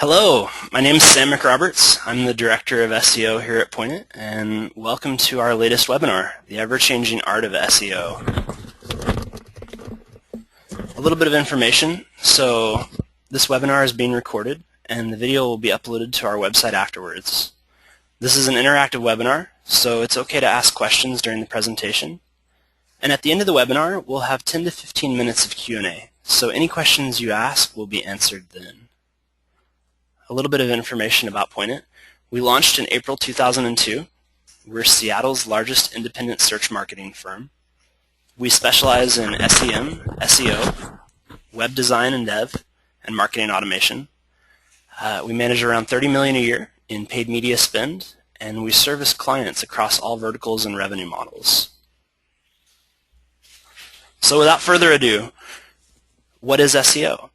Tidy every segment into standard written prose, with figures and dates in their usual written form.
Hello, my name is Sam McRoberts. I'm the Director of SEO here at Pointit, and welcome to our latest webinar, the Ever-Changing Art of SEO. A little bit of information. So this webinar is being recorded, and the video will be uploaded to our website afterwards. This is an interactive webinar, so it's okay to ask questions during the presentation. And at the end of the webinar, we'll have 10 to 15 minutes of Q&A. So any questions you ask will be answered then. A little bit of information about Pointit. We launched in April 2002. We're Seattle's largest independent search marketing firm. We specialize in SEM, SEO, web design and dev, and marketing automation. We manage around $30 million a year in paid media spend, and we service clients across all verticals and revenue models. So without further ado, what is SEO?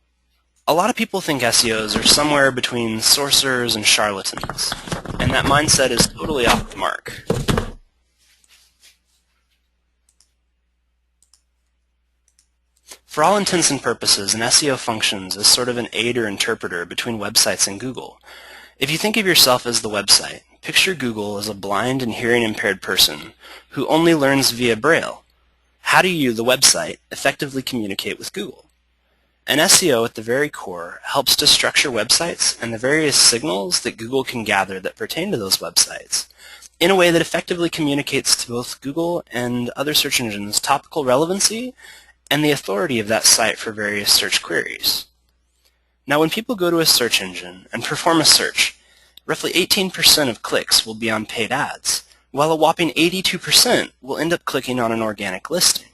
A lot of people think SEOs are somewhere between sorcerers and charlatans, and that mindset is totally off the mark. For all intents and purposes, an SEO functions as sort of an aid or interpreter between websites and Google. If you think of yourself as the website, picture Google as a blind and hearing impaired person who only learns via Braille. How do you, the website, effectively communicate with Google? And SEO at the very core helps to structure websites and the various signals that Google can gather that pertain to those websites in a way that effectively communicates to both Google and other search engines topical relevancy and the authority of that site for various search queries. Now when people go to a search engine and perform a search, roughly 18% of clicks will be on paid ads, while a whopping 82% will end up clicking on an organic listing.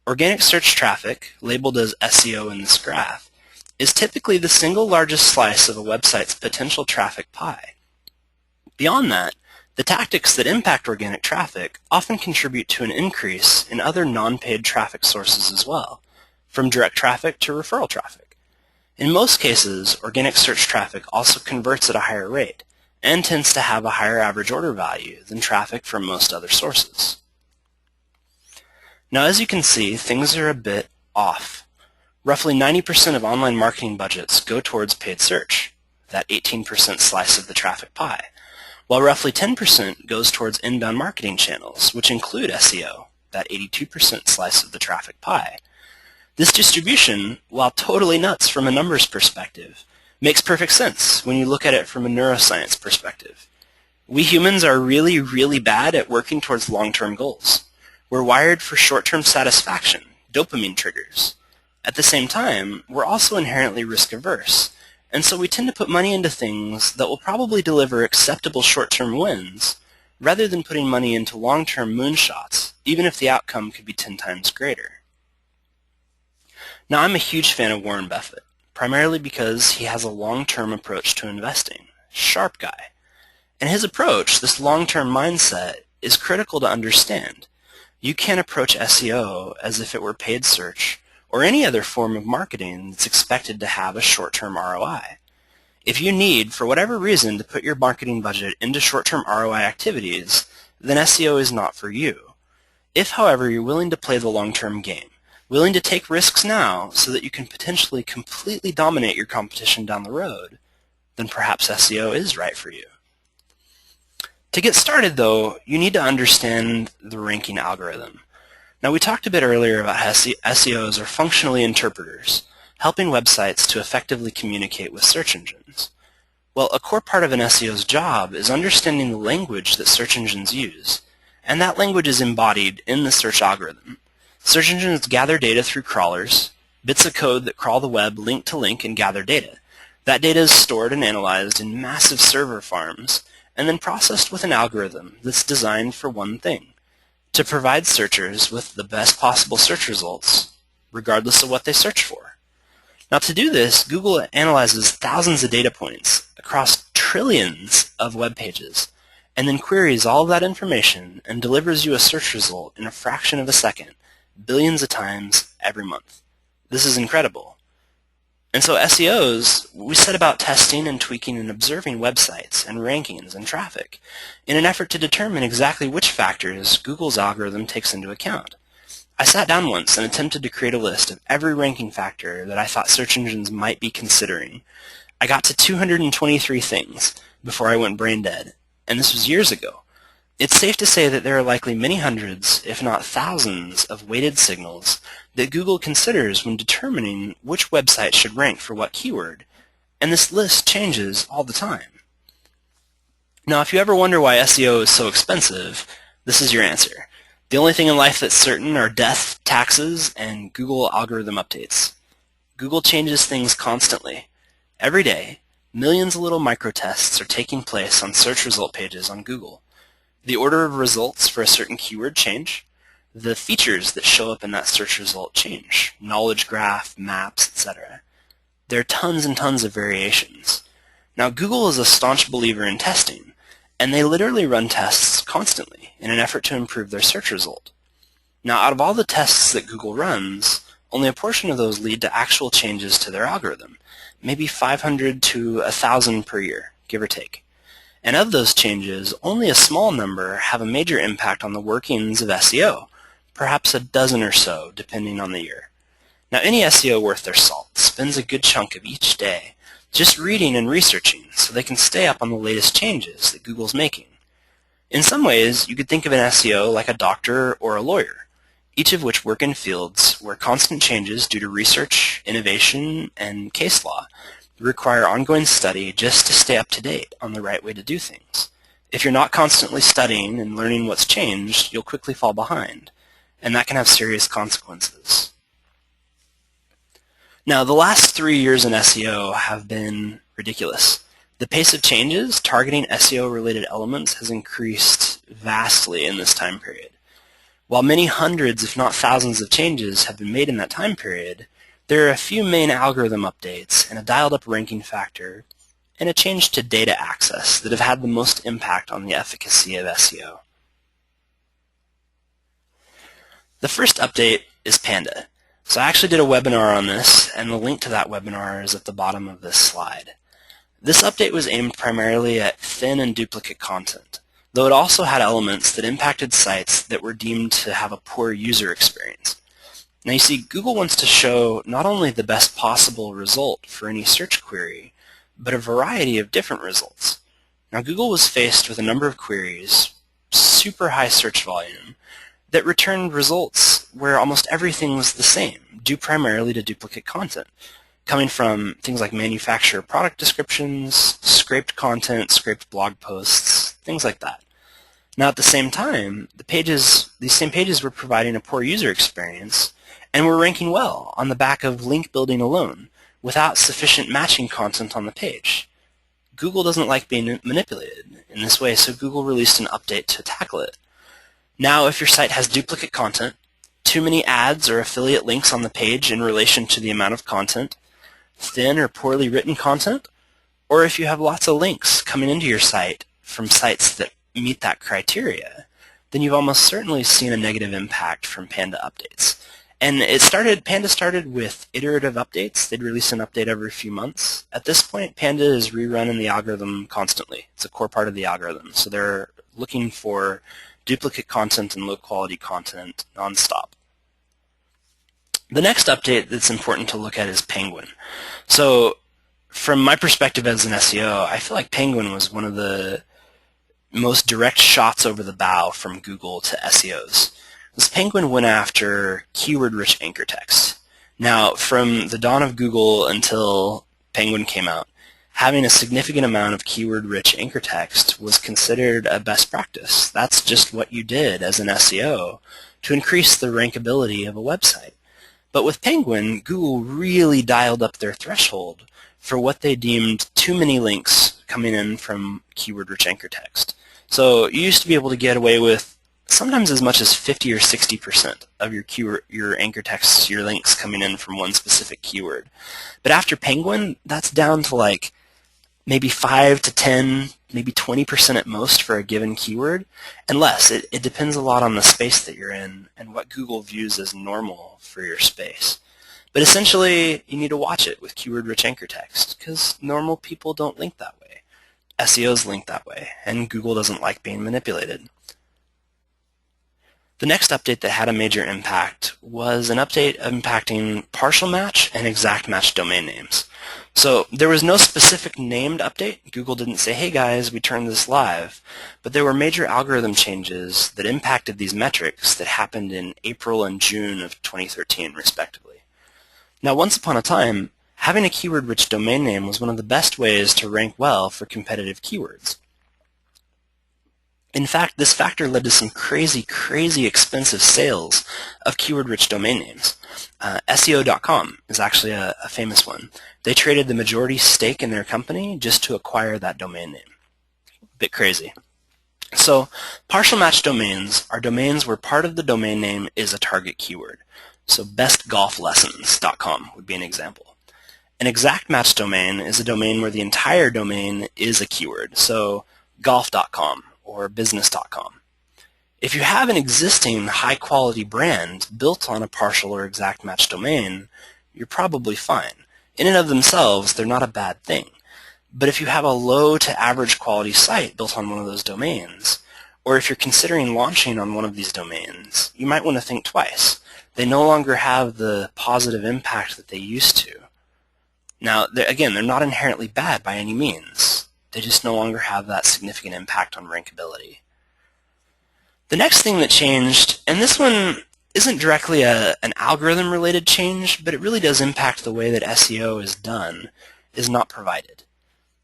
Organic search traffic, labeled as SEO in this graph, is typically the single largest slice of a website's potential traffic pie. Beyond that, the tactics that impact organic traffic often contribute to an increase in other non-paid traffic sources as well, from direct traffic to referral traffic. In most cases, organic search traffic also converts at a higher rate and tends to have a higher average order value than traffic from most other sources. Now, as you can see, things are a bit off. Roughly 90% of online marketing budgets go towards paid search, that 18% slice of the traffic pie, while roughly 10% goes towards inbound marketing channels, which include SEO, that 82% slice of the traffic pie. This distribution, while totally nuts from a numbers perspective, makes perfect sense when you look at it from a neuroscience perspective. We humans are really, really bad at working towards long-term goals. We're wired for short-term satisfaction, dopamine triggers. At the same time, we're also inherently risk-averse, and so we tend to put money into things that will probably deliver acceptable short-term wins, rather than putting money into long-term moonshots, even if the outcome could be 10 times greater. Now, I'm a huge fan of Warren Buffett, primarily because he has a long-term approach to investing. Sharp guy. And his approach, this long-term mindset, is critical to understand. You can't approach SEO as if it were paid search or any other form of marketing that's expected to have a short-term ROI. If you need, for whatever reason, to put your marketing budget into short-term ROI activities, then SEO is not for you. If, however, you're willing to play the long-term game, willing to take risks now so that you can potentially completely dominate your competition down the road, then perhaps SEO is right for you. To get started, though, you need to understand the ranking algorithm. Now, we talked a bit earlier about how SEOs are functionally interpreters, helping websites to effectively communicate with search engines. Well, a core part of an SEO's job is understanding the language that search engines use, and that language is embodied in the search algorithm. Search engines gather data through crawlers, bits of code that crawl the web link to link and gather data. That data is stored and analyzed in massive server farms, and then processed with an algorithm that's designed for one thing, to provide searchers with the best possible search results, regardless of what they search for. Now, to do this, Google analyzes thousands of data points across trillions of web pages, and then queries all of that information and delivers you a search result in a fraction of a second, billions of times every month. This is incredible. And so SEOs, we set about testing and tweaking and observing websites and rankings and traffic in an effort to determine exactly which factors Google's algorithm takes into account. I sat down once and attempted to create a list of every ranking factor that I thought search engines might be considering. I got to 223 things before I went brain dead, and this was years ago. It's safe to say that there are likely many hundreds, if not thousands, of weighted signals that Google considers when determining which website should rank for what keyword, and this list changes all the time. Now, if you ever wonder why SEO is so expensive, this is your answer. The only thing in life that's certain are death, taxes, and Google algorithm updates. Google changes things constantly. Every day, millions of little micro-tests are taking place on search result pages on Google. The order of results for a certain keyword change. The features that show up in that search result change. Knowledge graph, maps, etc. There are tons and tons of variations. Now, Google is a staunch believer in testing, and they literally run tests constantly in an effort to improve their search result. Now, out of all the tests that Google runs, only a portion of those lead to actual changes to their algorithm, maybe 500 to 1,000 per year, give or take. And of those changes, only a small number have a major impact on the workings of SEO, perhaps a dozen or so, depending on the year. Now, any SEO worth their salt spends a good chunk of each day just reading and researching so they can stay up on the latest changes that Google's making. In some ways, you could think of an SEO like a doctor or a lawyer, each of which work in fields where constant changes due to research, innovation, and case law require ongoing study just to stay up to date on the right way to do things. If you're not constantly studying and learning what's changed, you'll quickly fall behind, and that can have serious consequences. Now, the last 3 years in SEO have been ridiculous. The pace of changes targeting SEO-related elements has increased vastly in this time period. While many hundreds, if not thousands, of changes have been made in that time period, there are a few main algorithm updates and a dialed-up ranking factor and a change to data access that have had the most impact on the efficacy of SEO. The first update is Panda. So I actually did a webinar on this, and the link to that webinar is at the bottom of this slide. This update was aimed primarily at thin and duplicate content, though it also had elements that impacted sites that were deemed to have a poor user experience. Now you see, Google wants to show not only the best possible result for any search query, but a variety of different results. Now Google was faced with a number of queries, super high search volume, that returned results where almost everything was the same, due primarily to duplicate content, coming from things like manufacturer product descriptions, scraped content, scraped blog posts, things like that. Now at the same time, these same pages were providing a poor user experience and were ranking well on the back of link building alone, without sufficient matching content on the page. Google doesn't like being manipulated in this way, so Google released an update to tackle it. Now, if your site has duplicate content, too many ads or affiliate links on the page in relation to the amount of content, thin or poorly written content, or if you have lots of links coming into your site from sites that meet that criteria, then you've almost certainly seen a negative impact from Panda updates. And Panda started with iterative updates. They'd release an update every few months. At this point, Panda is rerunning the algorithm constantly. It's a core part of the algorithm. So they're looking for duplicate content and low-quality content nonstop. The next update that's important to look at is Penguin. So from my perspective as an SEO, I feel like Penguin was one of the most direct shots over the bow from Google to SEOs. This Penguin went after keyword-rich anchor text. Now, from the dawn of Google until Penguin came out, having a significant amount of keyword-rich anchor text was considered a best practice. That's just what you did as an SEO to increase the rankability of a website. But with Penguin, Google really dialed up their threshold for what they deemed too many links coming in from keyword-rich anchor text. So you used to be able to get away with sometimes as much as 50 or 60% of your anchor texts, your links coming in from one specific keyword. But after Penguin, that's down to like maybe 5 to 10, maybe 20% at most for a given keyword, and less. It depends a lot on the space that you're in and what Google views as normal for your space. But essentially, you need to watch it with keyword-rich anchor text because normal people don't link that way. SEOs link that way, and Google doesn't like being manipulated. The next update that had a major impact was an update impacting partial match and exact match domain names. So there was no specific named update. Google didn't say, hey guys, we turned this live. But there were major algorithm changes that impacted these metrics that happened in April and June of 2013, respectively. Now, once upon a time, having a keyword-rich domain name was one of the best ways to rank well for competitive keywords. In fact, this factor led to some crazy expensive sales of keyword-rich domain names. SEO.com is actually a famous one. They traded the majority stake in their company just to acquire that domain name. Bit crazy. So, partial match domains are domains where part of the domain name is a target keyword. So bestgolflessons.com would be an example. An exact match domain is a domain where the entire domain is a keyword. So golf.com or business.com. If you have an existing high-quality brand built on a partial or exact match domain, you're probably fine. In and of themselves, they're not a bad thing. But if you have a low to average quality site built on one of those domains, or if you're considering launching on one of these domains, you might want to think twice. They no longer have the positive impact that they used to. Now, again, they're not inherently bad by any means. They just no longer have that significant impact on rankability. The next thing that changed, and this one isn't directly an algorithm-related change, but it really does impact the way that SEO is done, is not provided.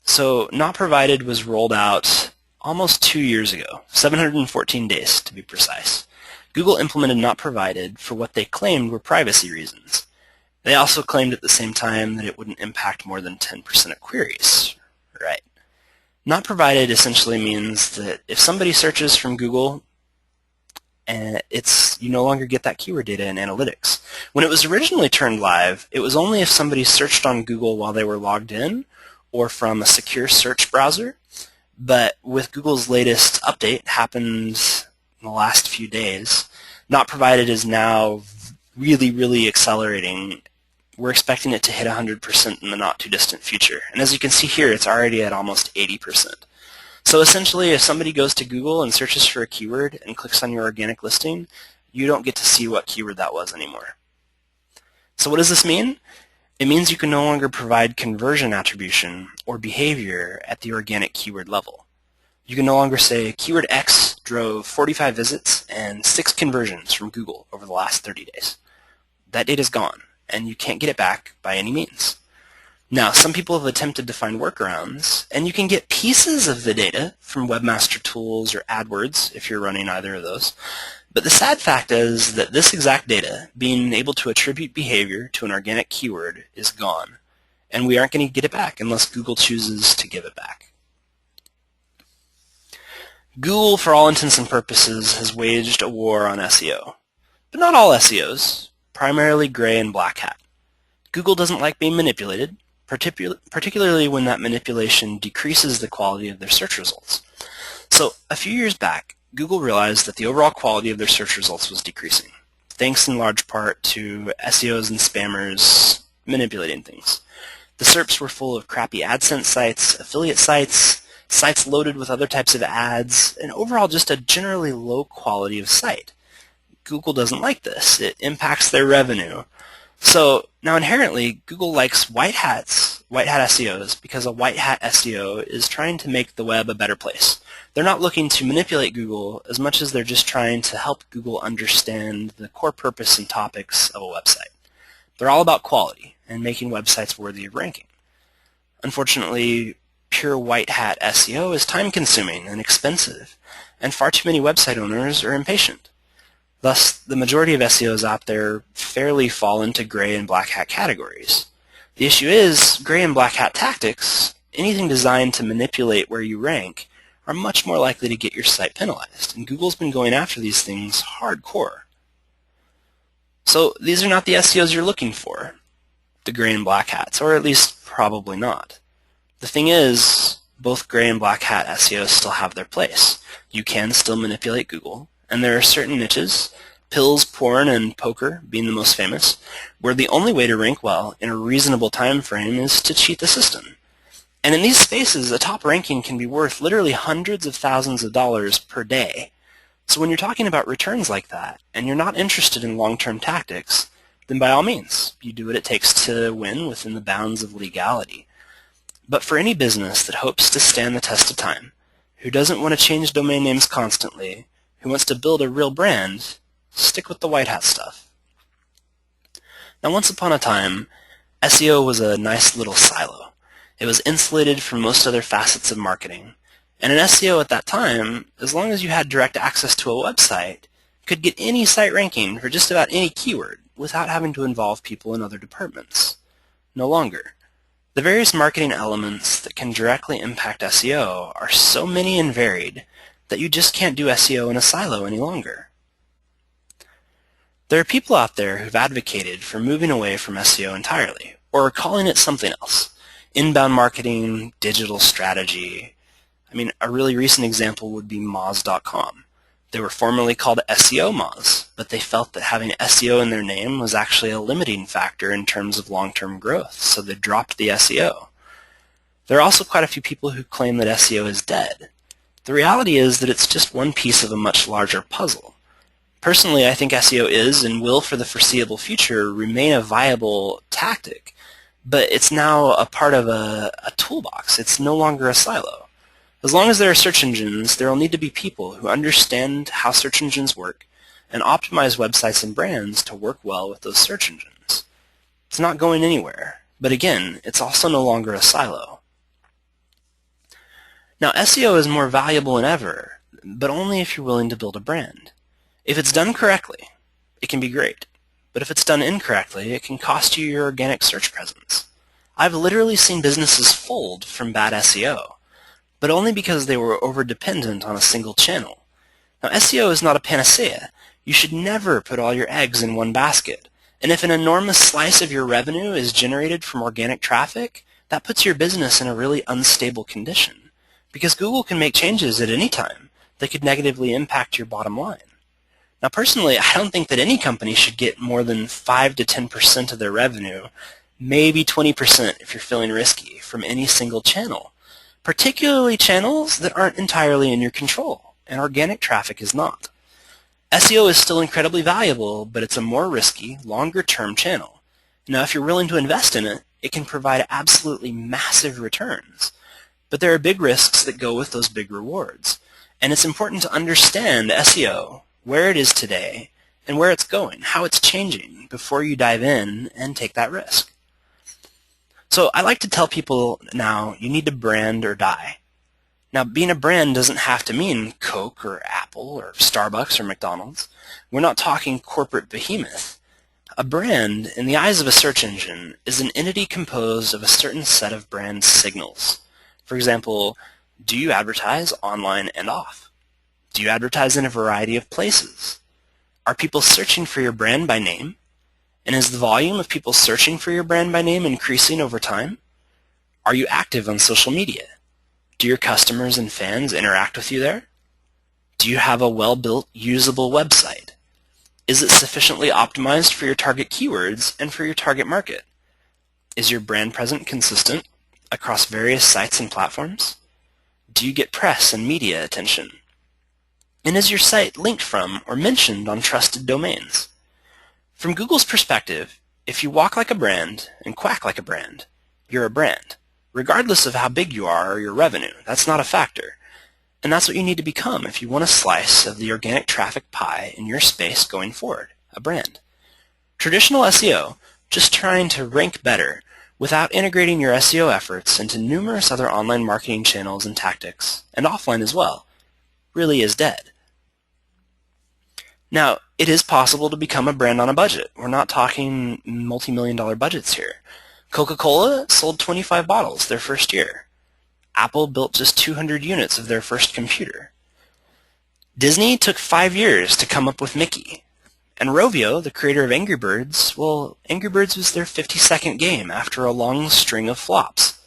So not provided was rolled out almost 2 years ago, 714 days to be precise. Google implemented not provided for what they claimed were privacy reasons. They also claimed at the same time that it wouldn't impact more than 10% of queries. Right. Not provided essentially means that if somebody searches from Google, you no longer get that keyword data in analytics. When it was originally turned live, it was only if somebody searched on Google while they were logged in or from a secure search browser. But with Google's latest update, happened in the last few days, not provided is now really accelerating. We're expecting it to hit 100% in the not too distant future. And as you can see here, it's already at almost 80%. So essentially, if somebody goes to Google and searches for a keyword and clicks on your organic listing, you don't get to see what keyword that was anymore. So what does this mean? It means you can no longer provide conversion attribution or behavior at the organic keyword level. You can no longer say keyword X drove 45 visits and 6 conversions from Google over the last 30 days. That data is gone, and you can't get it back by any means. Now, some people have attempted to find workarounds, and you can get pieces of the data from Webmaster Tools or AdWords if you're running either of those. But the sad fact is that this exact data, being able to attribute behavior to an organic keyword, is gone, and we aren't going to get it back unless Google chooses to give it back. Google, for all intents and purposes, has waged a war on SEO. But not all SEOs, primarily gray and black hat. Google doesn't like being manipulated, particularly when that manipulation decreases the quality of their search results. So a few years back, Google realized that the overall quality of their search results was decreasing, thanks in large part to SEOs and spammers manipulating things. The SERPs were full of crappy AdSense sites, affiliate sites, sites loaded with other types of ads, and overall just a generally low quality of site. Google doesn't like this. It impacts their revenue. So now inherently, Google likes white hat SEOs because a white hat SEO is trying to make the web a better place. They're not looking to manipulate Google as much as they're just trying to help Google understand the core purpose and topics of a website. They're all about quality and making websites worthy of ranking. Unfortunately, pure white hat SEO is time-consuming and expensive, and far too many website owners are impatient. Thus, the majority of SEOs out there fairly fall into gray and black hat categories. The issue is, gray and black hat tactics, anything designed to manipulate where you rank, are much more likely to get your site penalized, and Google's been going after these things hardcore. So these are not the SEOs you're looking for, the gray and black hats, or at least probably not. The thing is, both gray and black hat SEOs still have their place. You can still manipulate Google, and there are certain niches, pills, porn, and poker being the most famous, where the only way to rank well in a reasonable time frame is to cheat the system. And in these spaces, a top ranking can be worth literally hundreds of thousands of dollars per day. So when you're talking about returns like that, and you're not interested in long-term tactics, then by all means, you do what it takes to win within the bounds of legality. But for any business that hopes to stand the test of time, who doesn't want to change domain names constantly, who wants to build a real brand, stick with the white hat stuff. Now, once upon a time, SEO was a nice little silo. It was insulated from most other facets of marketing. And an SEO at that time, as long as you had direct access to a website, could get any site ranking for just about any keyword without having to involve people in other departments. No longer. The various marketing elements that can directly impact SEO are so many and varied that you just can't do SEO in a silo any longer. There are people out there who've advocated for moving away from SEO entirely, or calling it something else. Inbound marketing, digital strategy. A really recent example would be Moz.com. They were formerly called SEO Moz, but they felt that having SEO in their name was actually a limiting factor in terms of long-term growth, so they dropped the SEO. There are also quite a few people who claim that SEO is dead. The reality is that it's just one piece of a much larger puzzle. Personally, I think SEO is and will for the foreseeable future remain a viable tactic, but it's now a part of a toolbox. It's no longer a silo. As long as there are search engines, there will need to be people who understand how search engines work and optimize websites and brands to work well with those search engines. It's not going anywhere, but again, it's also no longer a silo. Now, SEO is more valuable than ever, but only if you're willing to build a brand. If it's done correctly, it can be great, but if it's done incorrectly, it can cost you your organic search presence. I've literally seen businesses fold from bad SEO. But only because they were over-dependent on a single channel. Now, SEO is not a panacea. You should never put all your eggs in one basket. And if an enormous slice of your revenue is generated from organic traffic, that puts your business in a really unstable condition. Because Google can make changes at any time that could negatively impact your bottom line. Now, personally, I don't think that any company should get more than 5 to 10% of their revenue, maybe 20% if you're feeling risky, from any single channel. Particularly channels that aren't entirely in your control, and organic traffic is not. SEO is still incredibly valuable, but it's a more risky, longer-term channel. Now, if you're willing to invest in it, it can provide absolutely massive returns. But there are big risks that go with those big rewards, and it's important to understand SEO, where it is today, and where it's going, how it's changing, before you dive in and take that risk. So I like to tell people now, you need to brand or die. Now, being a brand doesn't have to mean Coke or Apple or Starbucks or McDonald's. We're not talking corporate behemoth. A brand, in the eyes of a search engine, is an entity composed of a certain set of brand signals. For example, do you advertise online and off? Do you advertise in a variety of places? Are people searching for your brand by name? And is the volume of people searching for your brand by name increasing over time? Are you active on social media? Do your customers and fans interact with you there? Do you have a well-built, usable website? Is it sufficiently optimized for your target keywords and for your target market? Is your brand presence consistent across various sites and platforms? Do you get press and media attention? And is your site linked from or mentioned on trusted domains? From Google's perspective, if you walk like a brand and quack like a brand, you're a brand, regardless of how big you are or your revenue. That's not a factor. And that's what you need to become if you want a slice of the organic traffic pie in your space going forward, a brand. Traditional SEO, just trying to rank better without integrating your SEO efforts into numerous other online marketing channels and tactics, and offline as well, really is dead. Now, it is possible to become a brand on a budget. We're not talking multi-million-dollar budgets here. Coca-Cola sold 25 bottles their first year. Apple built just 200 units of their first computer. Disney took 5 years to come up with Mickey. And Rovio, the creator of Angry Birds, well, Angry Birds was their 52nd game after a long string of flops.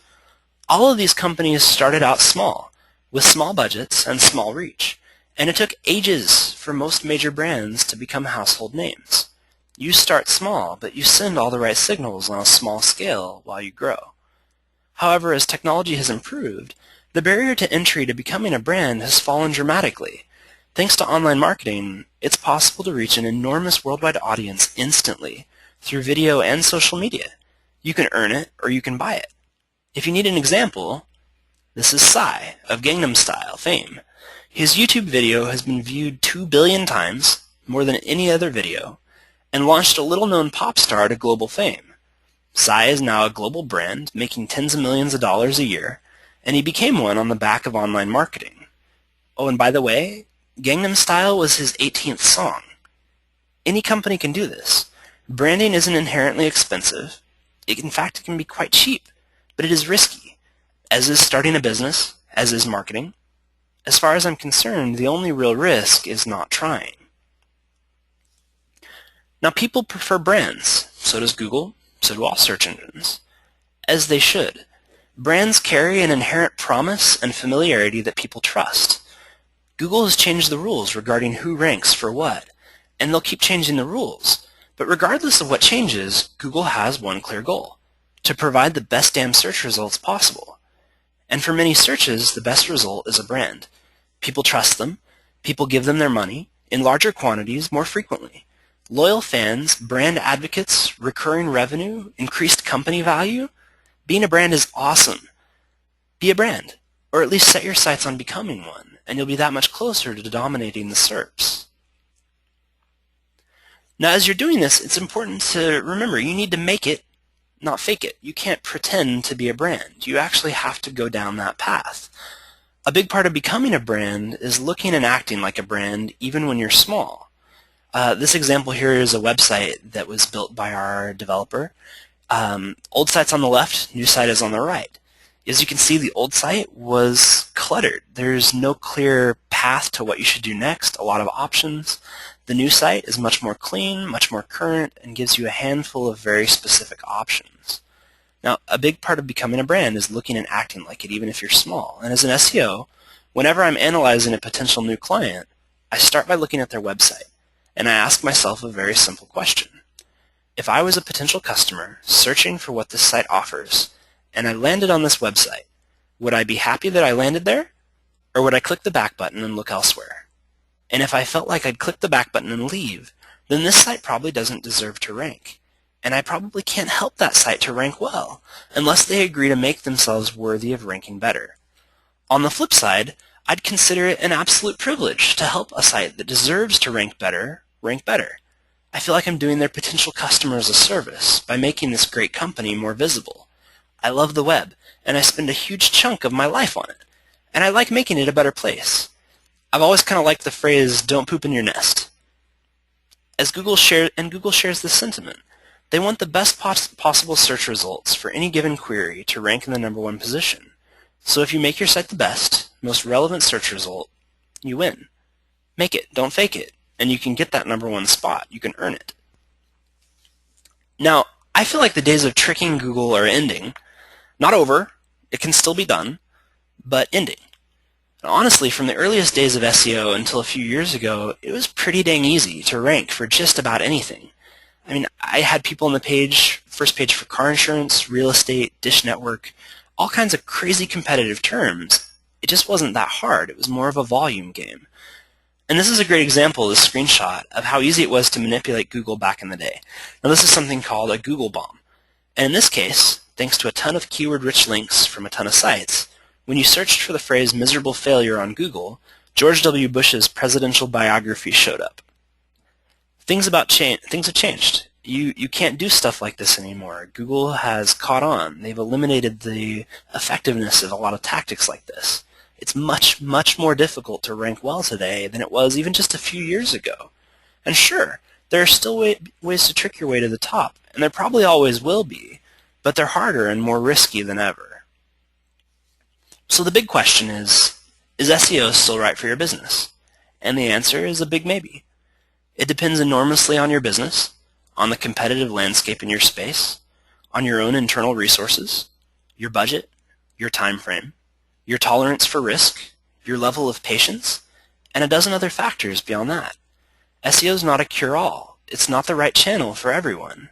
All of these companies started out small, with small budgets and small reach. And it took ages for most major brands to become household names. You start small, but you send all the right signals on a small scale while you grow. However, as technology has improved, the barrier to entry to becoming a brand has fallen dramatically. Thanks to online marketing, it's possible to reach an enormous worldwide audience instantly through video and social media. You can earn it or you can buy it. If you need an example, this is Psy of Gangnam Style fame. His YouTube video has been viewed 2 billion times, more than any other video, and launched a little-known pop star to global fame. Psy is now a global brand, making tens of millions of dollars a year, and he became one on the back of online marketing. Oh, and by the way, Gangnam Style was his 18th song. Any company can do this. Branding isn't inherently expensive. In fact, it can be quite cheap, but it is risky, as is starting a business, as is marketing. As far as I'm concerned, the only real risk is not trying. Now, people prefer brands. So does Google. So do all search engines. As they should. Brands carry an inherent promise and familiarity that people trust. Google has changed the rules regarding who ranks for what, and they'll keep changing the rules. But regardless of what changes, Google has one clear goal: to provide the best damn search results possible. And for many searches, the best result is a brand. People trust them. People give them their money in larger quantities more frequently. Loyal fans, brand advocates, recurring revenue, increased company value. Being a brand is awesome. Be a brand, or at least set your sights on becoming one, and you'll be that much closer to dominating the SERPs. Now, as you're doing this, it's important to remember you need to make it, not fake it. You can't pretend to be a brand. You actually have to go down that path. A big part of becoming a brand is looking and acting like a brand even when you're small. This example here is a website that was built by our developer. Old site's on the left, new site is on the right. As you can see, the old site was cluttered. There's no clear path to what you should do next, a lot of options. The new site is much more clean, much more current, and gives you a handful of very specific options. Now, a big part of becoming a brand is looking and acting like it, even if you're small. And as an SEO, whenever I'm analyzing a potential new client, I start by looking at their website, and I ask myself a very simple question. If I was a potential customer searching for what this site offers, and I landed on this website, would I be happy that I landed there, or would I click the back button and look elsewhere? And if I felt like I'd click the back button and leave, then this site probably doesn't deserve to rank. And I probably can't help that site to rank well, unless they agree to make themselves worthy of ranking better. On the flip side, I'd consider it an absolute privilege to help a site that deserves to rank better, rank better. I feel like I'm doing their potential customers a service by making this great company more visible. I love the web, and I spend a huge chunk of my life on it, and I like making it a better place. I've always kind of liked the phrase, don't poop in your nest. Google shares this sentiment. They want the best possible search results for any given query to rank in the #1 position. So if you make your site the best, most relevant search result, you win. Make it, don't fake it, and you can get that #1 spot. You can earn it. Now, I feel like the days of tricking Google are ending. Not over, it can still be done, but ending. Honestly, from the earliest days of SEO until a few years ago, it was pretty dang easy to rank for just about anything. I mean, I had people on the first page for car insurance, real estate, Dish Network, all kinds of crazy competitive terms. It just wasn't that hard. It was more of a volume game. And this is a great example, this screenshot, of how easy it was to manipulate Google back in the day. Now, this is something called a Google bomb. And in this case, thanks to a ton of keyword-rich links from a ton of sites, when you searched for the phrase miserable failure on Google, George W. Bush's presidential biography showed up. Things have changed. You can't do stuff like this anymore. Google has caught on. They've eliminated the effectiveness of a lot of tactics like this. It's much, much more difficult to rank well today than it was even just a few years ago. And sure, there are still ways to trick your way to the top, and there probably always will be, but they're harder and more risky than ever. So the big question is SEO still right for your business? And the answer is a big maybe. It depends enormously on your business, on the competitive landscape in your space, on your own internal resources, your budget, your time frame, your tolerance for risk, your level of patience, and a dozen other factors beyond that. SEO is not a cure-all. It's not the right channel for everyone.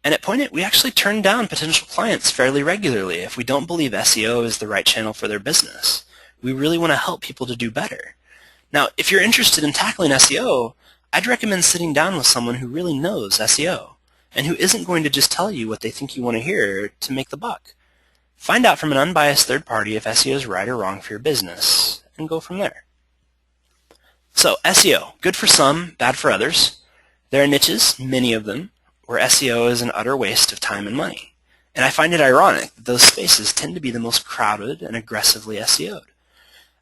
And at Point It, we actually turn down potential clients fairly regularly if we don't believe SEO is the right channel for their business. We really want to help people to do better. Now, if you're interested in tackling SEO, I'd recommend sitting down with someone who really knows SEO and who isn't going to just tell you what they think you want to hear to make the buck. Find out from an unbiased third party if SEO is right or wrong for your business, and go from there. So, SEO, good for some, bad for others. There are niches, many of them, where SEO is an utter waste of time and money. And I find it ironic that those spaces tend to be the most crowded and aggressively SEO'd.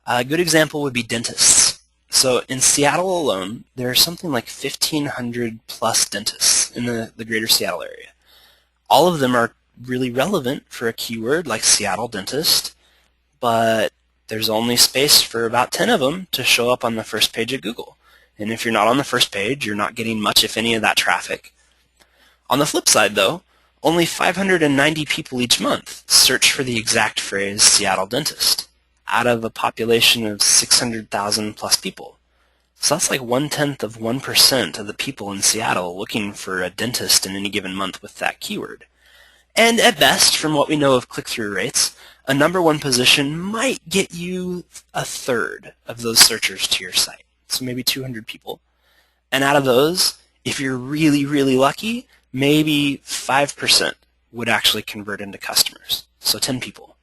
A good example would be dentists. So in Seattle alone, there are something like 1,500 plus dentists in the greater Seattle area. All of them are really relevant for a keyword like Seattle dentist, but there's only space for about 10 of them to show up on the first page of Google. And if you're not on the first page, you're not getting much, if any, of that traffic. On the flip side, though, only 590 people each month search for the exact phrase Seattle dentist out of a population of 600,000 plus people. So that's like 0.1% of the people in Seattle looking for a dentist in any given month with that keyword. And at best, from what we know of click-through rates, a number one position might get you a third of those searchers to your site. So maybe 200 people. And out of those, if you're really, really lucky, maybe 5% would actually convert into customers, so 10 people.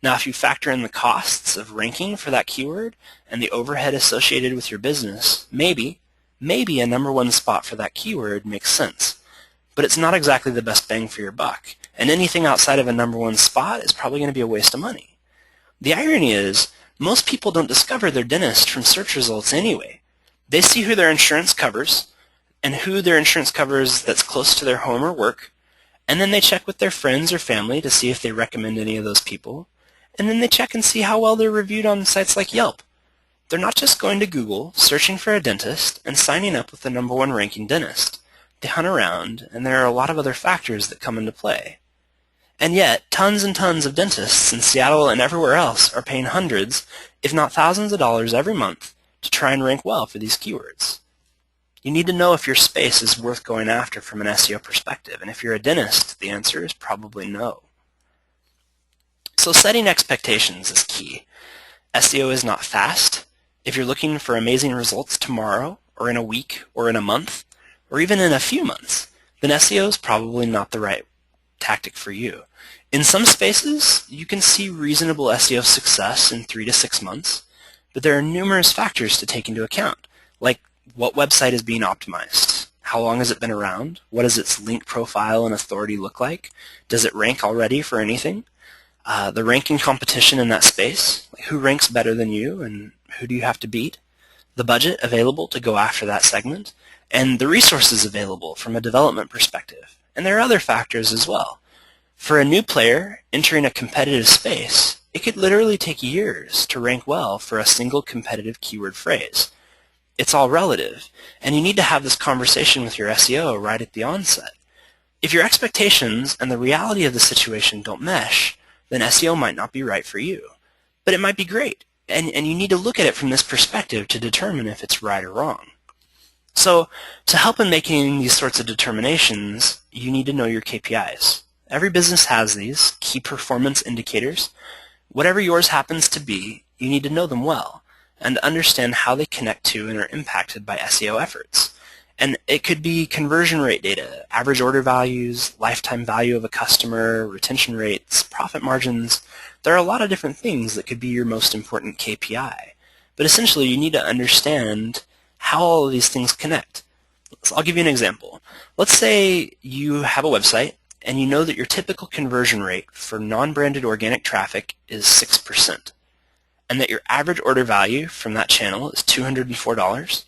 Now, if you factor in the costs of ranking for that keyword and the overhead associated with your business, maybe a number one spot for that keyword makes sense. But it's not exactly the best bang for your buck, and anything outside of a number one spot is probably going to be a waste of money. The irony is, most people don't discover their dentist from search results anyway. They see who their insurance covers, and who their insurance covers that's close to their home or work, and then they check with their friends or family to see if they recommend any of those people, and then they check and see how well they're reviewed on sites like Yelp. They're not just going to Google, searching for a dentist, and signing up with the number one ranking dentist. They hunt around, and there are a lot of other factors that come into play. And yet, tons and tons of dentists in Seattle and everywhere else are paying hundreds, if not thousands of dollars every month to try and rank well for these keywords. You need to know if your space is worth going after from an SEO perspective, and if you're a dentist, the answer is probably no. So setting expectations is key. SEO is not fast. If you're looking for amazing results tomorrow, or in a week, or in a month, or even in a few months, then SEO is probably not the right tactic for you. In some spaces, you can see reasonable SEO success in 3 to 6 months, but there are numerous factors to take into account, like what website is being optimized? How long has it been around? What does its link profile and authority look like? Does it rank already for anything? The ranking competition in that space, like who ranks better than you and who do you have to beat? The budget available to go after that segment, and the resources available from a development perspective. And there are other factors as well. For a new player entering a competitive space, it could literally take years to rank well for a single competitive keyword phrase. It's all relative, and you need to have this conversation with your SEO right at the onset. If your expectations and the reality of the situation don't mesh, then SEO might not be right for you. But it might be great, and you need to look at it from this perspective to determine if it's right or wrong. So, to help in making these sorts of determinations, you need to know your KPIs. Every business has these, key performance indicators. Whatever yours happens to be, you need to know them well, and understand how they connect to and are impacted by SEO efforts. And it could be conversion rate data, average order values, lifetime value of a customer, retention rates, profit margins. There are a lot of different things that could be your most important KPI. But essentially, you need to understand how all of these things connect. So I'll give you an example. Let's say you have a website, and you know that your typical conversion rate for non-branded organic traffic is 6%. And that your average order value from that channel is $204,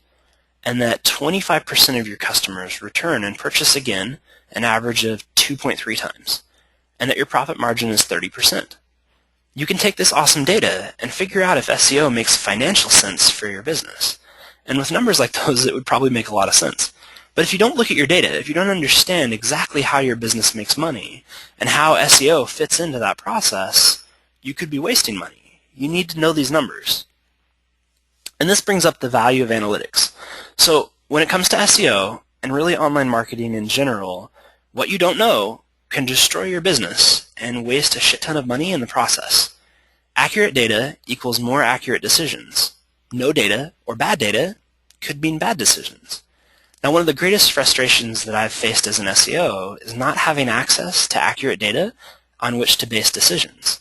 and that 25% of your customers return and purchase again an average of 2.3 times, and that your profit margin is 30%. You can take this awesome data and figure out if SEO makes financial sense for your business. And with numbers like those, it would probably make a lot of sense. But if you don't look at your data, if you don't understand exactly how your business makes money and how SEO fits into that process, you could be wasting money. You need to know these numbers. And this brings up the value of analytics. So when it comes to SEO, and really online marketing in general, what you don't know can destroy your business and waste a shit ton of money in the process. Accurate data equals more accurate decisions. No data or bad data could mean bad decisions. Now, one of the greatest frustrations that I've faced as an SEO is not having access to accurate data on which to base decisions.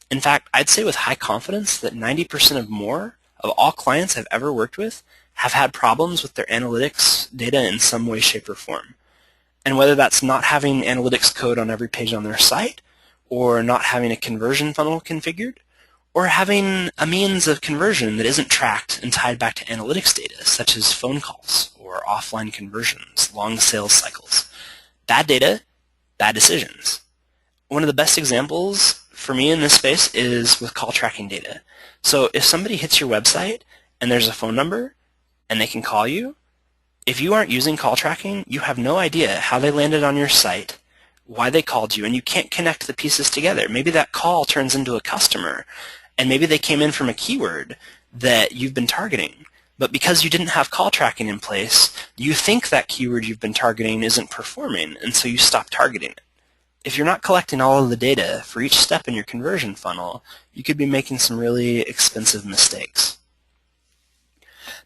In fact, I'd say with high confidence that 90% or more of all clients I've ever worked with have had problems with their analytics data in some way, shape, or form. And whether that's not having analytics code on every page on their site, or not having a conversion funnel configured, or having a means of conversion that isn't tracked and tied back to analytics data, such as phone calls or offline conversions, long sales cycles. Bad data, bad decisions. One of the best examples for me in this space is with call tracking data. So if somebody hits your website and there's a phone number and they can call you, if you aren't using call tracking, you have no idea how they landed on your site, why they called you, and you can't connect the pieces together. Maybe that call turns into a customer, and maybe they came in from a keyword that you've been targeting. But because you didn't have call tracking in place, you think that keyword you've been targeting isn't performing, and so you stop targeting it. If you're not collecting all of the data for each step in your conversion funnel, you could be making some really expensive mistakes.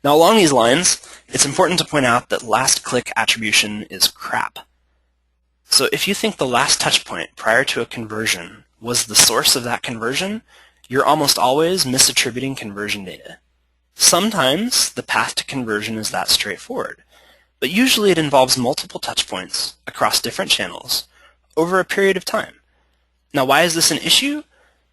Now, along these lines, it's important to point out that last click attribution is crap. So if you think the last touch point prior to a conversion was the source of that conversion, you're almost always misattributing conversion data. Sometimes the path to conversion is that straightforward, but usually it involves multiple touch points across different channels over a period of time. Now, why is this an issue?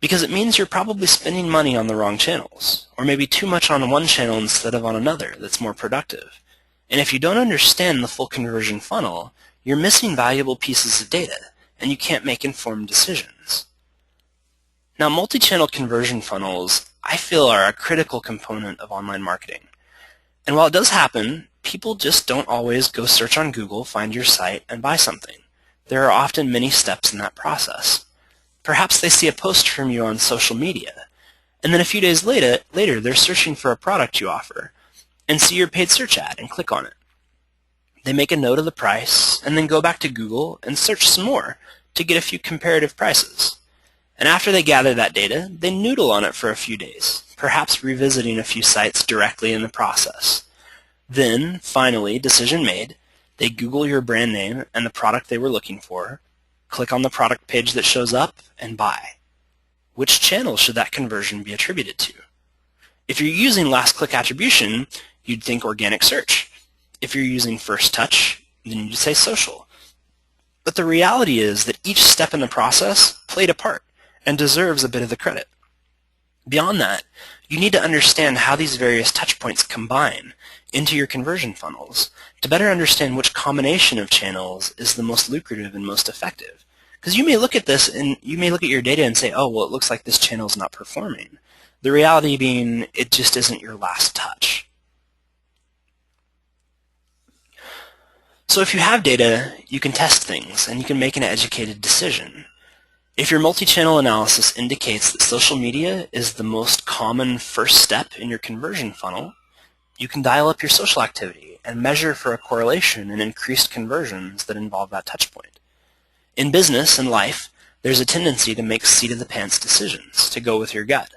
Because it means you're probably spending money on the wrong channels, or maybe too much on one channel instead of on another that's more productive. And if you don't understand the full conversion funnel, you're missing valuable pieces of data, and you can't make informed decisions. Now, multi-channel conversion funnels, I feel, are a critical component of online marketing. And while it does happen, people just don't always go search on Google, find your site, and buy something. There are often many steps in that process. Perhaps they see a post from you on social media, and then a few days later they're searching for a product you offer, and see your paid search ad and click on it. They make a note of the price, and then go back to Google and search some more to get a few comparative prices. And after they gather that data, they noodle on it for a few days, perhaps revisiting a few sites directly in the process. Then, finally, decision made, they Google your brand name and the product they were looking for, click on the product page that shows up, and buy. Which channel should that conversion be attributed to? If you're using last click attribution, you'd think organic search. If you're using first touch, then you'd say social. But the reality is that each step in the process played a part and deserves a bit of the credit. Beyond that, you need to understand how these various touch points combine into your conversion funnels to better understand which combination of channels is the most lucrative and most effective. Because you may look at this and you may look at your data and say, oh, well, it looks like this channel is not performing. The reality being it just isn't your last touch. So if you have data, you can test things and you can make an educated decision. If your multi-channel analysis indicates that social media is the most common first step in your conversion funnel, you can dial up your social activity and measure for a correlation in increased conversions that involve that touch point. In business and life, there's a tendency to make seat-of-the-pants decisions, to go with your gut.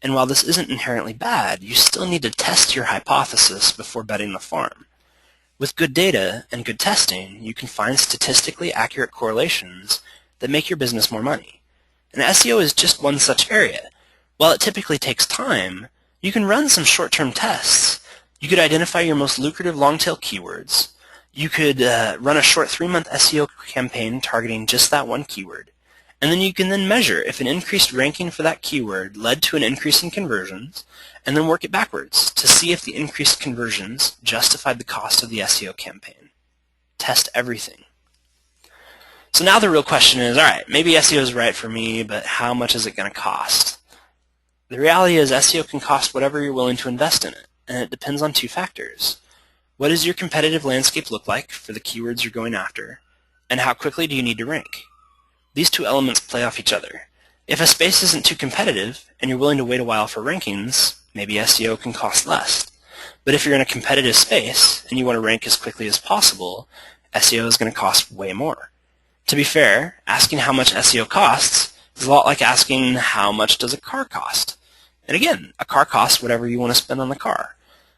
And while this isn't inherently bad, you still need to test your hypothesis before betting the farm. With good data and good testing, you can find statistically accurate correlations that make your business more money. And SEO is just one such area. While it typically takes time, you can run some short-term tests. You could identify your most lucrative long-tail keywords. You could run a short 3-month SEO campaign targeting just that one keyword. And then you can then measure if an increased ranking for that keyword led to an increase in conversions, and then work it backwards to see if the increased conversions justified the cost of the SEO campaign. Test everything. So now the real question is, all right, maybe SEO is right for me, but how much is it going to cost? The reality is SEO can cost whatever you're willing to invest in it, and it depends on 2 factors. What does your competitive landscape look like for the keywords you're going after, and how quickly do you need to rank? These 2 elements play off each other. If a space isn't too competitive, and you're willing to wait a while for rankings, maybe SEO can cost less. But if you're in a competitive space, and you want to rank as quickly as possible, SEO is going to cost way more. To be fair, asking how much SEO costs is a lot like asking how much does a car cost. And again, a car costs whatever you want to spend on the car.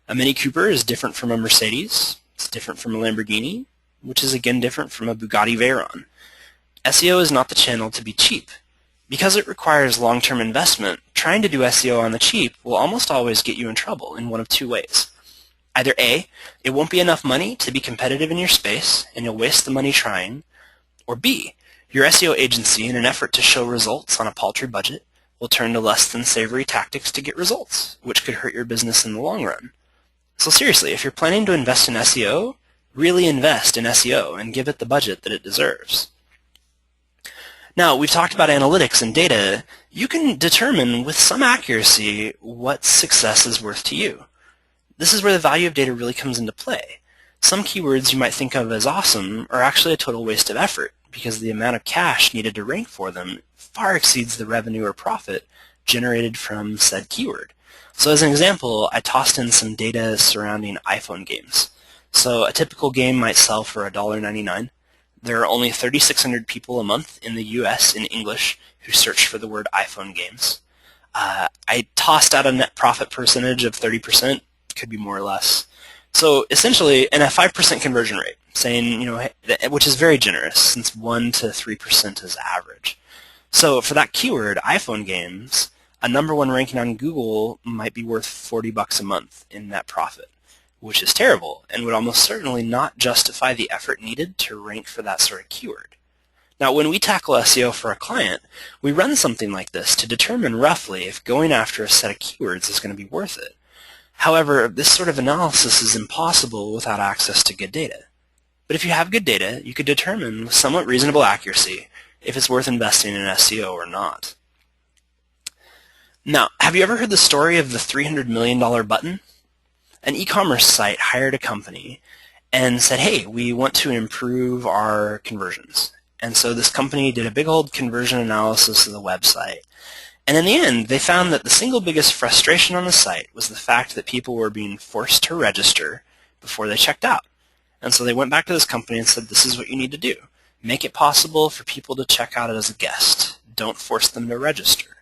A Mini Cooper is different from a Mercedes. It's different from a Lamborghini, which is again different from a Bugatti Veyron. SEO is not the channel to be cheap. Because it requires long-term investment, trying to do SEO on the cheap will almost always get you in trouble in one of two ways. Either A, it won't be enough money to be competitive in your space, and you'll waste the money trying, or B, your SEO agency, in an effort to show results on a paltry budget, will turn to less than savory tactics to get results, which could hurt your business in the long run. So seriously, if you're planning to invest in SEO, really invest in SEO and give it the budget that it deserves. Now, we've talked about analytics and data. You can determine with some accuracy what success is worth to you. This is where the value of data really comes into play. Some keywords you might think of as awesome are actually a total waste of effort because the amount of cash needed to rank for them far exceeds the revenue or profit generated from said keyword. So as an example, I tossed in some data surrounding iPhone games. So a typical game might sell for $1.99. There are only 3,600 people a month in the US in English who search for the word iPhone games. I tossed out a net profit percentage of 30%, could be more or less. So essentially, and a 5% conversion rate, saying, which is very generous since 1 to 3% is average. So for that keyword, iPhone games, a #1 ranking on Google might be worth $40 a month in net profit, which is terrible and would almost certainly not justify the effort needed to rank for that sort of keyword. Now, when we tackle SEO for a client, we run something like this to determine roughly if going after a set of keywords is going to be worth it. However, this sort of analysis is impossible without access to good data. But if you have good data, you could determine with somewhat reasonable accuracy if it's worth investing in SEO or not. Now, have you ever heard the story of the $300 million button? An e-commerce site hired a company and said, hey, we want to improve our conversions. And so this company did a big old conversion analysis of the website. And in the end, they found that the single biggest frustration on the site was the fact that people were being forced to register before they checked out. And so they went back to this company and said, this is what you need to do. Make it possible for people to check out as a guest. Don't force them to register.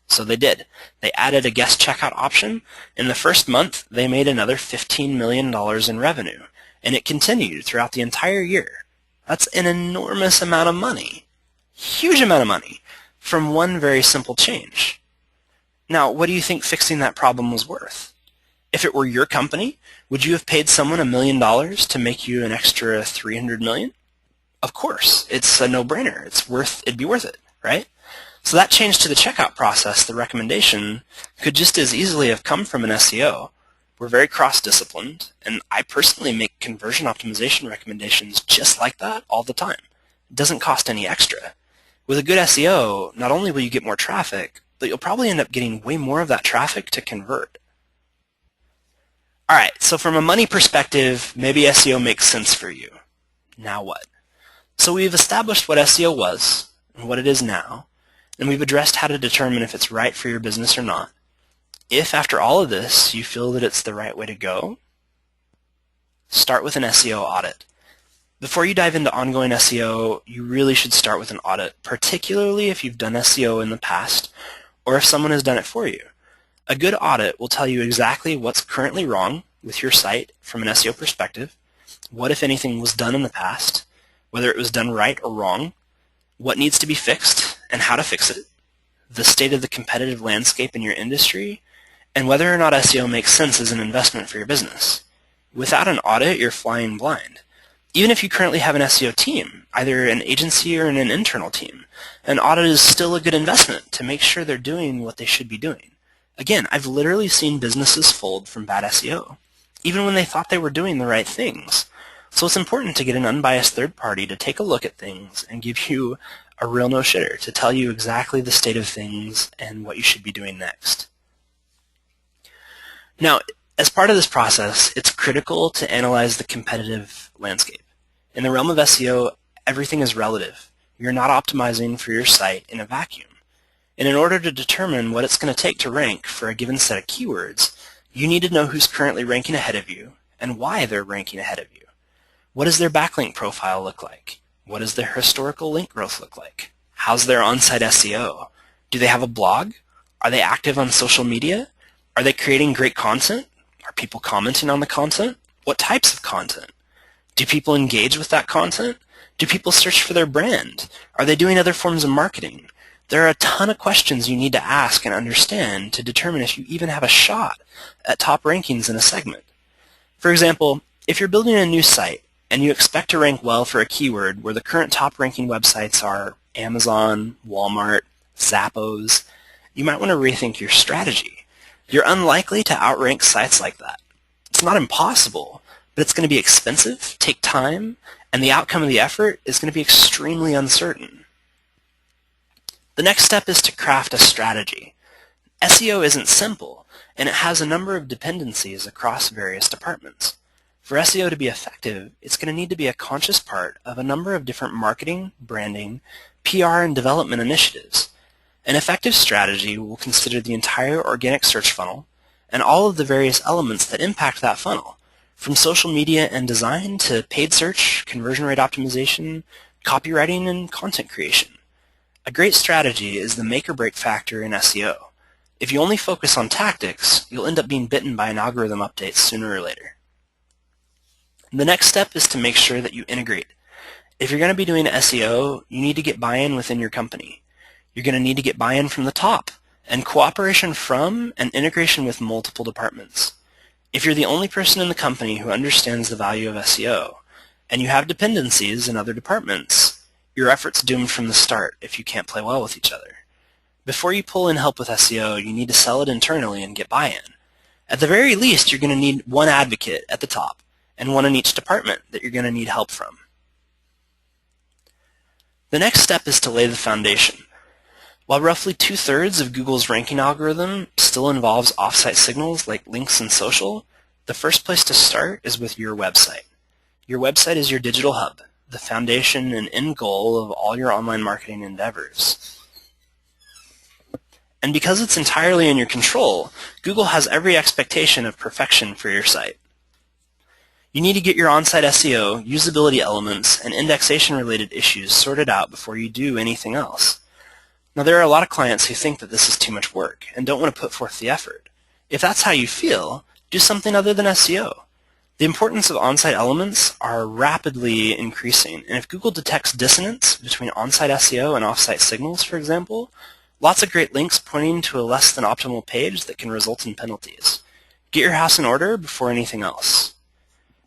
So they did. They added a guest checkout option. In the first month, they made another $15 million in revenue, and it continued throughout the entire year. That's an enormous amount of money, huge amount of money, from one very simple change. Now, what do you think fixing that problem was worth? If it were your company, would you have paid someone $1 million to make you an extra $300 million? Of course, it's a no-brainer. It'd be worth it, right? So that change to the checkout process, the recommendation, could just as easily have come from an SEO. We're very cross-disciplined, and I personally make conversion optimization recommendations just like that all the time. It doesn't cost any extra. With a good SEO, not only will you get more traffic, but you'll probably end up getting way more of that traffic to convert. All right, so from a money perspective, maybe SEO makes sense for you. Now what? So we've established what SEO was and what it is now, and we've addressed how to determine if it's right for your business or not. If, after all of this, you feel that it's the right way to go, start with an SEO audit. Before you dive into ongoing SEO, you really should start with an audit, particularly if you've done SEO in the past or if someone has done it for you. A good audit will tell you exactly what's currently wrong with your site from an SEO perspective, what, if anything, was done in the past, whether it was done right or wrong, what needs to be fixed and how to fix it, the state of the competitive landscape in your industry, and whether or not SEO makes sense as an investment for your business. Without an audit, you're flying blind. Even if you currently have an SEO team, either an agency or an internal team, an audit is still a good investment to make sure they're doing what they should be doing. Again, I've literally seen businesses fold from bad SEO, even when they thought they were doing the right things. So it's important to get an unbiased third party to take a look at things and give you a real no-shitter to tell you exactly the state of things and what you should be doing next. Now, as part of this process, it's critical to analyze the competitive landscape. In the realm of SEO, everything is relative. You're not optimizing for your site in a vacuum. And in order to determine what it's going to take to rank for a given set of keywords, you need to know who's currently ranking ahead of you and why they're ranking ahead of you. What does their backlink profile look like? What does their historical link growth look like? How's their on-site SEO? Do they have a blog? Are they active on social media? Are they creating great content? Are people commenting on the content? What types of content? Do people engage with that content? Do people search for their brand? Are they doing other forms of marketing? There are a ton of questions you need to ask and understand to determine if you even have a shot at top rankings in a segment. For example, if you're building a new site and you expect to rank well for a keyword where the current top ranking websites are Amazon, Walmart, Zappos, you might want to rethink your strategy. You're unlikely to outrank sites like that. It's not impossible, but it's going to be expensive, take time, and the outcome of the effort is going to be extremely uncertain. The next step is to craft a strategy. SEO isn't simple, and it has a number of dependencies across various departments. For SEO to be effective, it's going to need to be a conscious part of a number of different marketing, branding, PR, and development initiatives. An effective strategy will consider the entire organic search funnel and all of the various elements that impact that funnel, from social media and design to paid search, conversion rate optimization, copywriting, and content creation. A great strategy is the make or break factor in SEO. If you only focus on tactics, you'll end up being bitten by an algorithm update sooner or later. The next step is to make sure that you integrate. If you're going to be doing SEO, you need to get buy-in within your company. You're going to need to get buy-in from the top, and cooperation from and integration with multiple departments. If you're the only person in the company who understands the value of SEO, and you have dependencies in other departments, your effort's doomed from the start if you can't play well with each other. Before you pull in help with SEO, you need to sell it internally and get buy-in. At the very least, you're going to need one advocate at the top, and one in each department that you're going to need help from. The next step is to lay the foundation. While roughly 2/3 of Google's ranking algorithm still involves off-site signals like links and social, the first place to start is with your website. Your website is your digital hub, the foundation and end goal of all your online marketing endeavors. And because it's entirely in your control, Google has every expectation of perfection for your site. You need to get your on-site SEO, usability elements, and indexation-related issues sorted out before you do anything else. Now, there are a lot of clients who think that this is too much work and don't want to put forth the effort. If that's how you feel, do something other than SEO. The importance of on-site elements are rapidly increasing, and if Google detects dissonance between on-site SEO and off-site signals, for example, lots of great links pointing to a less than optimal page that can result in penalties. Get your house in order before anything else.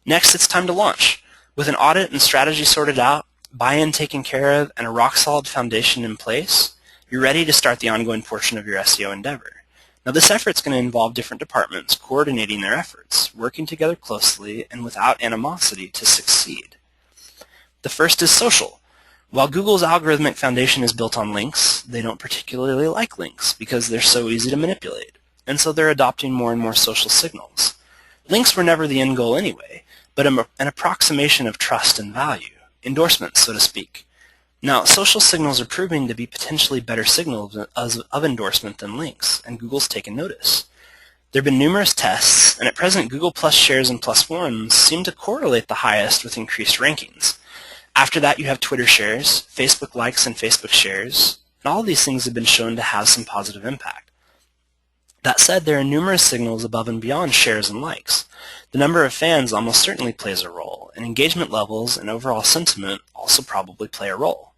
Next, it's time to launch. With an audit and strategy sorted out, buy-in taken care of, and a rock-solid foundation in place, you're ready to start the ongoing portion of your SEO endeavor. Now, this effort is going to involve different departments coordinating their efforts, working together closely and without animosity to succeed. The first is social. While Google's algorithmic foundation is built on links, they don't particularly like links because they're so easy to manipulate, and so they're adopting more and more social signals. Links were never the end goal anyway, but an approximation of trust and value, endorsements, so to speak. Now, social signals are proving to be potentially better signals of endorsement than links, and Google's taken notice. There have been numerous tests, and at present Google Plus shares and Plus ones seem to correlate the highest with increased rankings. After that, you have Twitter shares, Facebook likes, and Facebook shares, and all of these things have been shown to have some positive impact. That said, there are numerous signals above and beyond shares and likes. The number of fans almost certainly plays a role, and engagement levels and overall sentiment also probably play a role.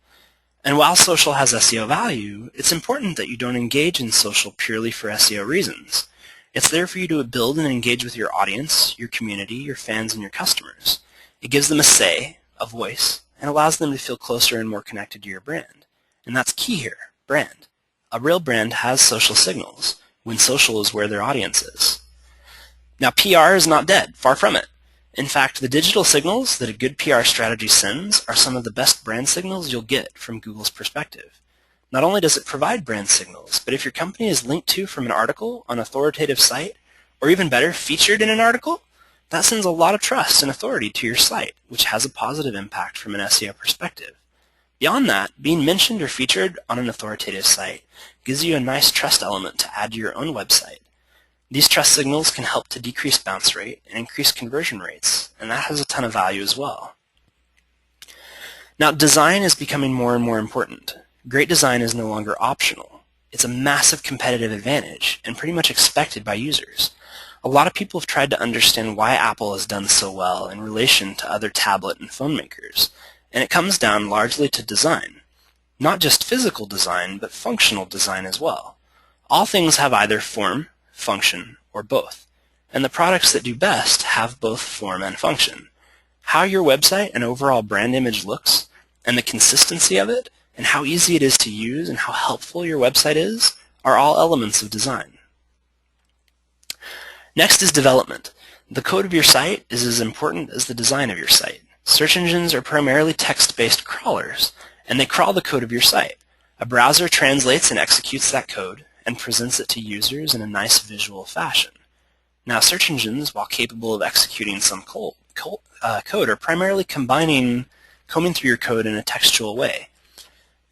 And while social has SEO value, it's important that you don't engage in social purely for SEO reasons. It's there for you to build and engage with your audience, your community, your fans, and your customers. It gives them a say, a voice, and allows them to feel closer and more connected to your brand. And that's key here, brand. A real brand has social signals, when social is where their audience is. Now, PR is not dead, far from it. In fact, the digital signals that a good PR strategy sends are some of the best brand signals you'll get from Google's perspective. Not only does it provide brand signals, but if your company is linked to from an article on an authoritative site, or even better, featured in an article, that sends a lot of trust and authority to your site, which has a positive impact from an SEO perspective. Beyond that, being mentioned or featured on an authoritative site gives you a nice trust element to add to your own website. These trust signals can help to decrease bounce rate and increase conversion rates, and that has a ton of value as well. Now, design is becoming more and more important. Great design is no longer optional. It's a massive competitive advantage and pretty much expected by users. A lot of people have tried to understand why Apple has done so well in relation to other tablet and phone makers, and it comes down largely to design. Not just physical design, but functional design as well. All things have either form, function, or both, and the products that do best have both form and function. How your website and overall brand image looks, and the consistency of it, and how easy it is to use and how helpful your website is, are all elements of design. Next is development. The code of your site is as important as the design of your site. Search engines are primarily text-based crawlers, and they crawl the code of your site. A browser translates and executes that code and presents it to users in a nice visual fashion. Now, search engines, while capable of executing some code, are primarily combing through your code in a textual way.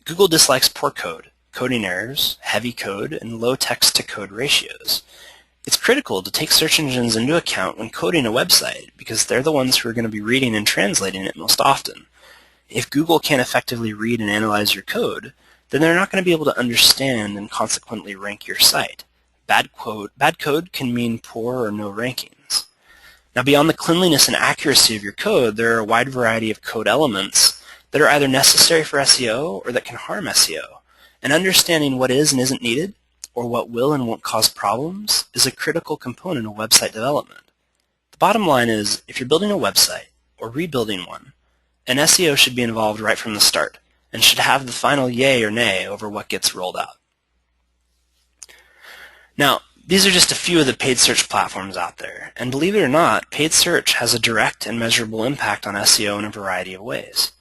Google dislikes poor code, coding errors, heavy code, and low text-to-code ratios. It's critical to take search engines into account when coding a website because they're the ones who are going to be reading and translating it most often. If Google can't effectively read and analyze your code, then they're not going to be able to understand and consequently rank your site. Bad code can mean poor or no rankings. Now, beyond the cleanliness and accuracy of your code, there are a wide variety of code elements that are either necessary for SEO or that can harm SEO. And understanding what is and isn't needed, or what will and won't cause problems, is a critical component of website development. The bottom line is, if you're building a website or rebuilding one, an SEO should be involved right from the start and should have the final yay or nay over what gets rolled out. Now, these are just a few of the paid search platforms out there, and believe it or not, paid search has a direct and measurable impact on SEO in a variety of ways.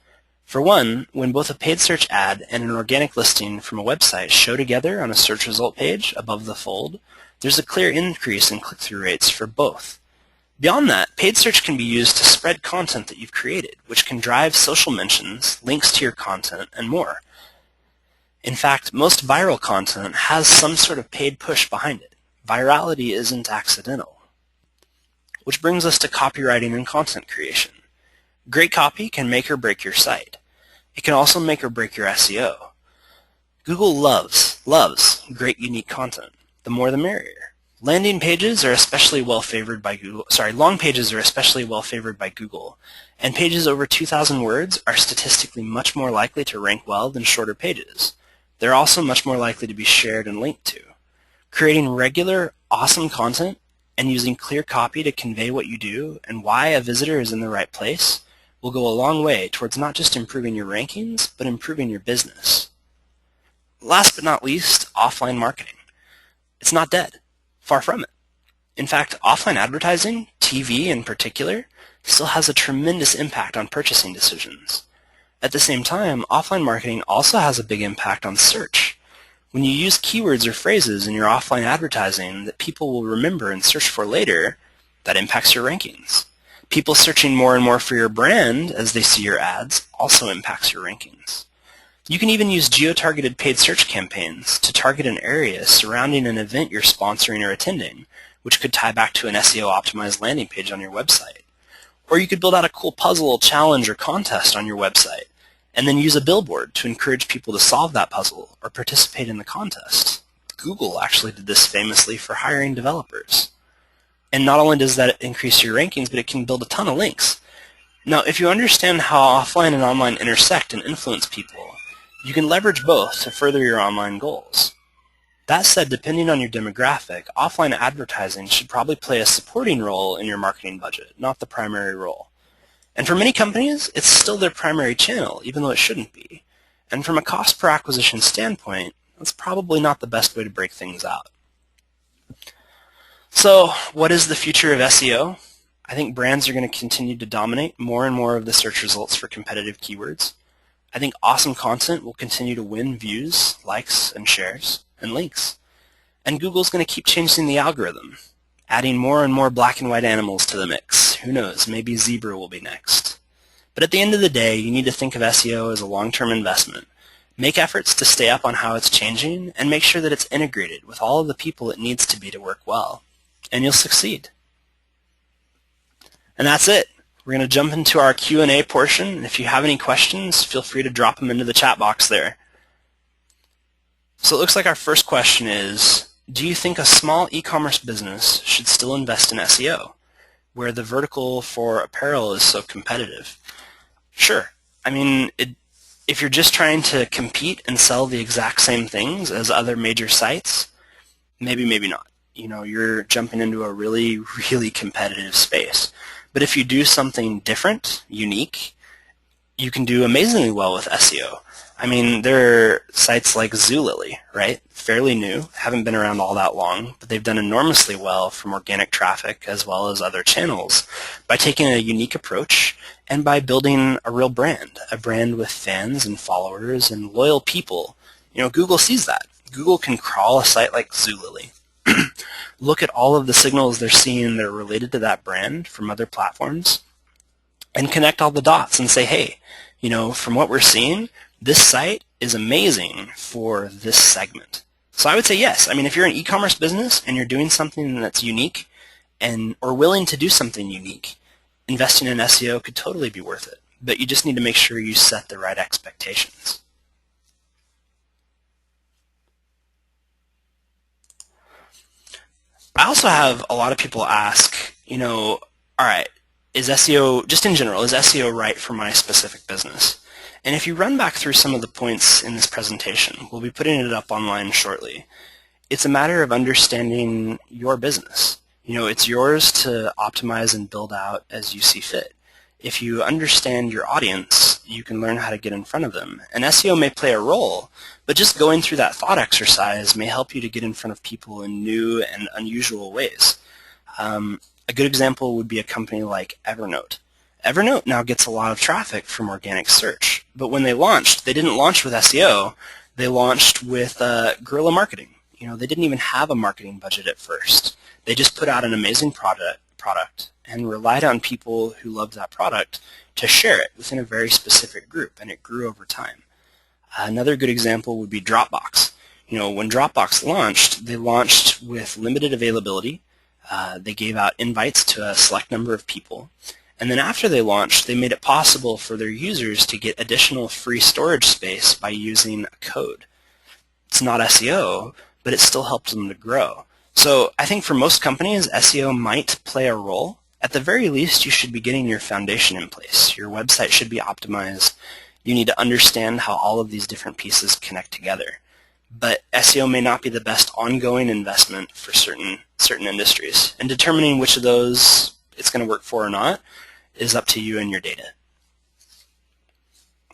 For one, when both a paid search ad and an organic listing from a website show together on a search result page above the fold, there's a clear increase in click-through rates for both. Beyond that, paid search can be used to spread content that you've created, which can drive social mentions, links to your content, and more. In fact, most viral content has some sort of paid push behind it. Virality isn't accidental. Which brings us to copywriting and content creation. Great copy can make or break your site. It can also make or break your SEO. Google loves great unique content. The more the merrier. Long pages are especially well favored by Google, and pages over 2,000 words are statistically much more likely to rank well than shorter pages. They're also much more likely to be shared and linked to. Creating regular, awesome content and using clear copy to convey what you do and why a visitor is in the right place will go a long way towards not just improving your rankings, but improving your business. Last but not least, offline marketing. It's not dead. Far from it. In fact, offline advertising, TV in particular, still has a tremendous impact on purchasing decisions. At the same time, offline marketing also has a big impact on search. When you use keywords or phrases in your offline advertising that people will remember and search for later, that impacts your rankings. People searching more and more for your brand as they see your ads also impacts your rankings. You can even use geo-targeted paid search campaigns to target an area surrounding an event you're sponsoring or attending, which could tie back to an SEO-optimized landing page on your website. Or you could build out a cool puzzle, challenge, or contest on your website, and then use a billboard to encourage people to solve that puzzle or participate in the contest. Google actually did this famously for hiring developers. And not only does that increase your rankings, but it can build a ton of links. Now, if you understand how offline and online intersect and influence people, you can leverage both to further your online goals. That said, depending on your demographic, offline advertising should probably play a supporting role in your marketing budget, not the primary role. And for many companies, it's still their primary channel, even though it shouldn't be. And from a cost per acquisition standpoint, that's probably not the best way to break things out. So, what is the future of SEO? I think brands are going to continue to dominate more and more of the search results for competitive keywords. I think awesome content will continue to win views, likes, and shares, and links. And Google's going to keep changing the algorithm, adding more and more black and white animals to the mix. Who knows, maybe zebra will be next. But at the end of the day, you need to think of SEO as a long-term investment. Make efforts to stay up on how it's changing, and make sure that it's integrated with all of the people it needs to be to work well. And you'll succeed. And that's it. We're going to jump into our Q&A portion, and if you have any questions, feel free to drop them into the chat box there. So it looks like our first question is, do you think a small e-commerce business should still invest in SEO, where the vertical for apparel is so competitive? Sure. I mean, if you're just trying to compete and sell the exact same things as other major sites, maybe not. You're jumping into a really, really competitive space. But if you do something different, unique, you can do amazingly well with SEO. I mean, there are sites like Zulily, right? Fairly new, haven't been around all that long, but they've done enormously well from organic traffic as well as other channels by taking a unique approach and by building a real brand, a brand with fans and followers and loyal people. Google sees that. Google can crawl a site like Zulily, look at all of the signals they're seeing that are related to that brand from other platforms, and connect all the dots and say, hey, from what we're seeing, this site is amazing for this segment. So I would say yes. I mean, if you're an e-commerce business and you're doing something that's unique or willing to do something unique, investing in SEO could totally be worth it. But you just need to make sure you set the right expectations. I also have a lot of people ask, all right, is SEO, just in general, is SEO right for my specific business? And if you run back through some of the points in this presentation, we'll be putting it up online shortly, it's a matter of understanding your business. It's yours to optimize and build out as you see fit. If you understand your audience, you can learn how to get in front of them. And SEO may play a role, but just going through that thought exercise may help you to get in front of people in new and unusual ways. A good example would be a company like Evernote. Evernote now gets a lot of traffic from organic search, but when they launched, they didn't launch with SEO. They launched with guerrilla marketing. They didn't even have a marketing budget at first. They just put out an amazing product and relied on people who loved that product to share it within a very specific group, and it grew over time. Another good example would be Dropbox. When Dropbox launched, they launched with limited availability. They gave out invites to a select number of people. And then after they launched, they made it possible for their users to get additional free storage space by using a code. It's not SEO, but it still helps them to grow. So I think for most companies, SEO might play a role. At the very least, you should be getting your foundation in place. Your website should be optimized. You need to understand how all of these different pieces connect together. But SEO may not be the best ongoing investment for certain industries. And determining which of those it's going to work for or not is up to you and your data.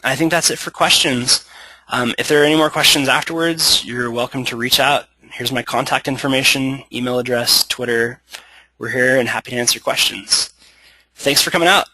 I think that's it for questions. If there are any more questions afterwards, you're welcome to reach out. Here's my contact information, email address, Twitter. We're here and happy to answer questions. Thanks for coming out.